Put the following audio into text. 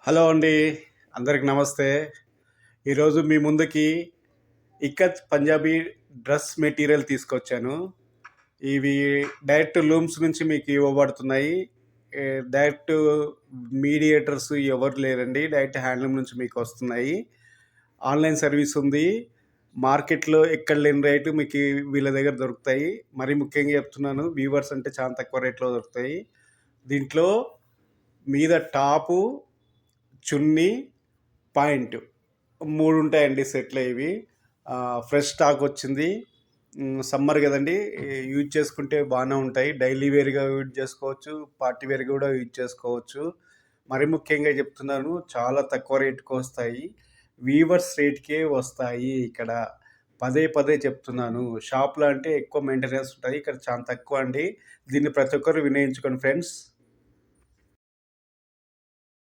Hello అండి. అందరికి నమస్తే. ఈరోజు మీ ముందుకి ఇక్కత్ పంజాబీ డ్రెస్ మెటీరియల్ తీసుకొచ్చాను. ఇవి డైరెక్ట్ లూమ్స్ నుంచి మీకు ఇవ్వబడుతున్నాయి. డైరెక్ట్ మీడియేటర్స్ ఎవరు లేరండి. డైరెక్ట్ హ్యాండ్లూమ్ నుంచి మీకు వస్తున్నాయి. ఆన్‌లైన్ సర్వీస్ ఉంది. మార్కెట్‌లో ఎక్కడ లేని రేటు మీకు వీళ్ళ దగ్గర దొరుకుతాయి. మరీ ముఖ్యంగా చెప్తున్నాను, వీవర్స్ అంటే చాలా తక్కువ రేట్‌లో దొరుకుతాయి. దీంట్లో మీద టాపు, చున్నీ, పాయింట్ 3 ఉంటాయండి సెట్‌లో ఇవి. ఫ్రెష్ స్టాక్ వచ్చింది. సమ్మర్ గదండీ! యూజ్ చేసుకుంటే బానే ఉంటాయి. డైలీ వేర్‌గా యూజ్ చేసుకోవచ్చు. పార్టీ వేర్‌గా గూడా యూజ్ చేసుకోవచ్చు. మరి ముఖ్యంగా చెప్తున్నాను, చాలా తక్కువ రేట్‌కొస్తాయి. వీవర్స్ రేట్‌కే వస్తాయి ఇక్కడ. పదే పదే చెప్తున్నాను. షాప్‌లో అంటే ఎక్కువ మెయింటెనెన్స్ ఉంటది. ఇక్కడ చాలా తక్కువ అండి. దీన్ని ప్రతి ఒక్కరు వినియోగించుకోండి ఫ్రెండ్స్.